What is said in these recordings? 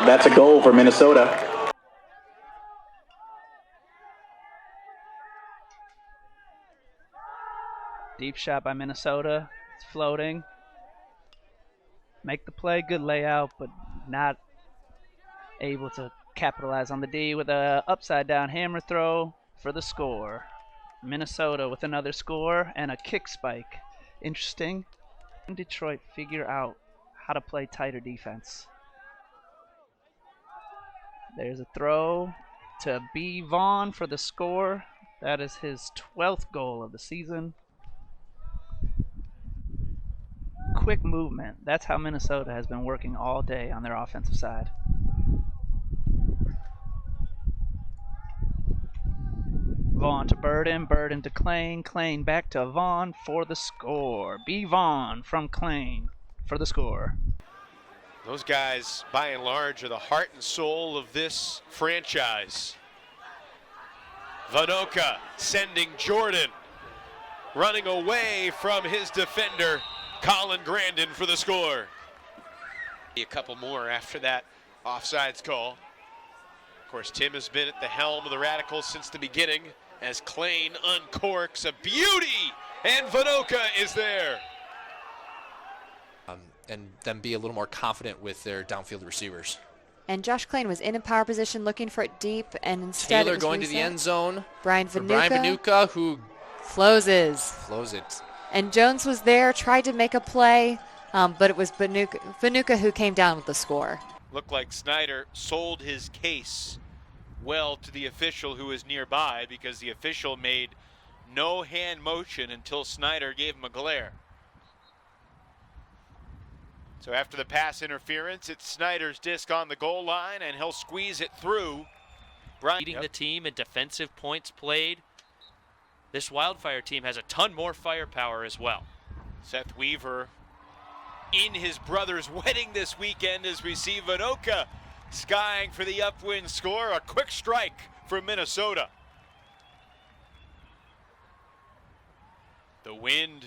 That's a goal for Minnesota. Deep shot by Minnesota. It's floating. Make the play. Good layout, but not able to capitalize on the D with a upside down hammer throw for the score. Minnesota with another score and a kick spike. Interesting. Detroit figure out how to play tighter defense. There's a throw to B. Vaughn for the score. That is his 12th goal of the season. Quick movement. That's how Minnesota has been working all day on their offensive side. Vaughn to Burden, Burden to Klain, Klain back to Vaughn for the score. B. Vaughn from Klain for the score. Those guys, by and large, are the heart and soul of this franchise. Vohnoutka sending Jordan, running away from his defender, Colin Grandin for the score. A couple more after that offsides call. Of course, Tim has been at the helm of the Radicals since the beginning as Klain uncorks a beauty, and Vohnoutka is there. And then be a little more confident with their downfield receivers. And Josh Klain was in a power position looking for it deep, and instead Taylor going to the end zone. Bryan Vohnoutka, who flows it. And Jones was there, tried to make a play, but it was Vohnoutka who came down with the score. Looked like Snyder sold his case well to the official who was nearby, because the official made no hand motion until Snyder gave him a glare. So after the pass interference, it's Snyder's disc on the goal line, and he'll squeeze it through. Leading the team in defensive points played. This Wildfire team has a ton more firepower as well. Seth Weaver in his brother's wedding this weekend as we see Vohnoutka skying for the upwind score. A quick strike for Minnesota. The wind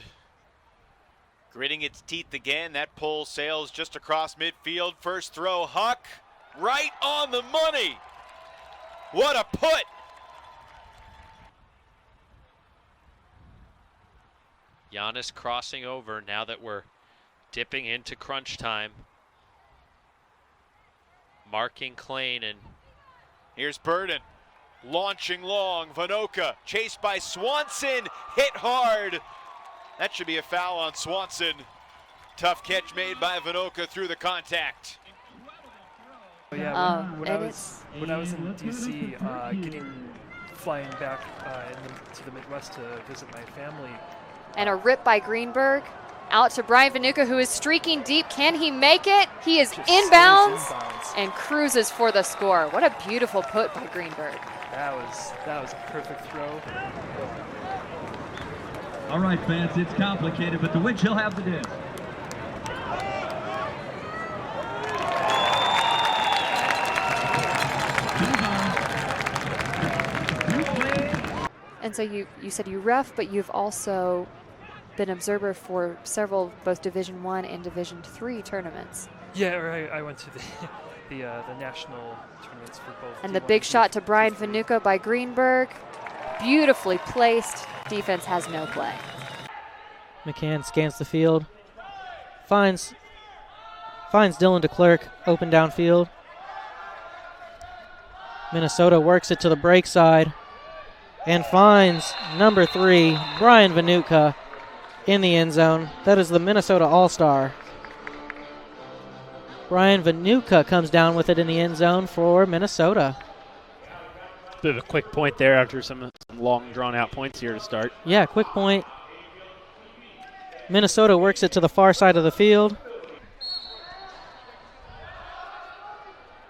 gritting its teeth again. That pole sails just across midfield. First throw, Huck, right on the money. What a put. Giannis crossing over now that we're dipping into crunch time. Marking Klain, and here's Burden launching long. Vohnoutka chased by Swanson, hit hard. That should be a foul on Swanson. Tough catch made by Vohnoutka through the contact. Yeah, when I was in DC, flying back to the Midwest to visit my family. And a rip by Greenberg. Out to Bryan Vohnoutka, who is streaking deep. Can he make it? He is inbounds and cruises for the score. What a beautiful put by Greenberg. That was a perfect throw. All right, fans, it's complicated, but the Witch will have the disc. And so you said you ref, but you've also been observer for several, both Division I and Division III tournaments. Yeah, I went to the national tournaments for both. And the big shot to Bryan Vohnoutka by Greenberg. Beautifully placed. Defense has no play. McCann scans the field. Finds Dylan DeClerc open downfield. Minnesota works it to the break side and finds number 3, Bryan Vohnoutka, in the end zone. That is the Minnesota All-Star. Bryan Vohnoutka comes down with it in the end zone for Minnesota. Bit of a quick point there after some long drawn-out points here to start. Yeah, quick point. Minnesota works it to the far side of the field.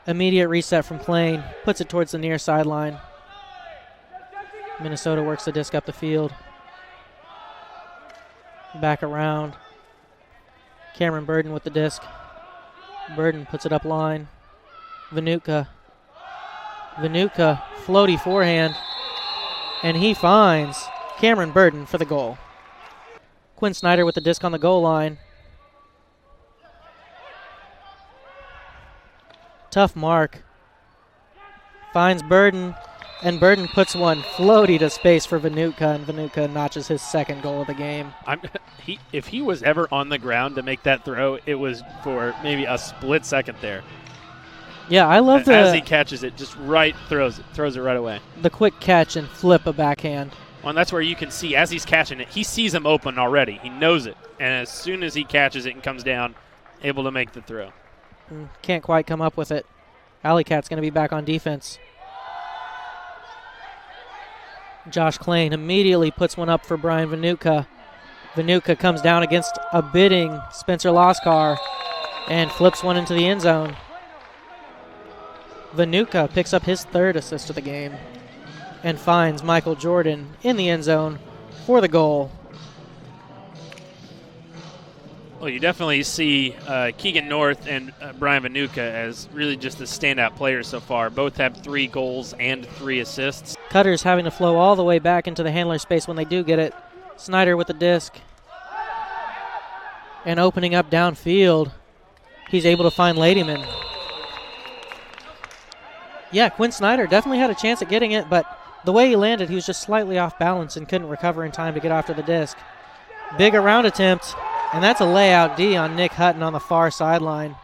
Immediate reset from Klain. Puts it towards the near sideline. Minnesota works the disc up the field. Back around. Cameron Burden with the disc. Burden puts it up line. Vohnoutka, floaty forehand. And he finds Cameron Burden for the goal. Quinn Snyder with the disc on the goal line. Tough mark. Finds Burden, and Burden puts one floaty to space for Vohnoutka, and Vohnoutka notches his second goal of the game. If he was ever on the ground to make that throw, it was for maybe a split second there. Yeah, I love as he catches it, just throws it right away. The quick catch and flip a backhand. Well, and that's where you can see, as he's catching it, he sees him open already. He knows it. And as soon as he catches it and comes down, able to make the throw. Can't quite come up with it. AlleyCats going to be back on defense. Josh Klain immediately puts one up for Bryan Vohnoutka. Vohnoutka comes down against a bidding Spencer Loskar and flips one into the end zone. Vohnoutka picks up his third assist of the game and finds Michael Jordan in the end zone for the goal. Well, you definitely see Keegan North and Bryan Vohnoutka as really just the standout players so far. Both have 3 goals and 3 assists. Cutter's having to flow all the way back into the handler space when they do get it. Snyder with the disc. And opening up downfield, he's able to find Ladyman. Yeah, Quinn Snyder definitely had a chance at getting it, but the way he landed, he was just slightly off balance and couldn't recover in time to get after the disc. Big around attempt, and that's a layout D on Nick Hutton on the far sideline.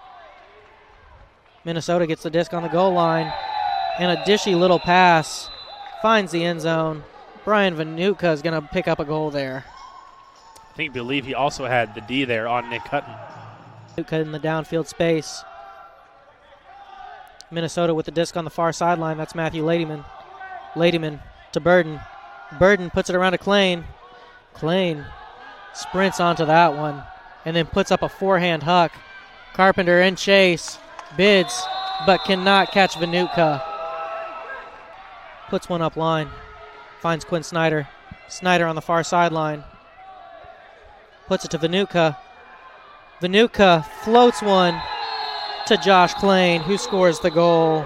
Minnesota gets the disc on the goal line, and a dishy little pass finds the end zone. Bryan Vohnoutka is going to pick up a goal there. I believe he also had the D there on Nick Hutton. Vohnoutka in the downfield space. Minnesota with the disc on the far sideline. That's Matthew Ladyman. Ladyman to Burden. Burden puts it around to Klain. Klain sprints onto that one and then puts up a forehand huck. Carpenter in chase. Bids, but cannot catch Vohnoutka. Puts one up line. Finds Quinn Snyder. Snyder on the far sideline. Puts it to Vohnoutka. Vohnoutka floats one to Josh Klain, who scores the goal.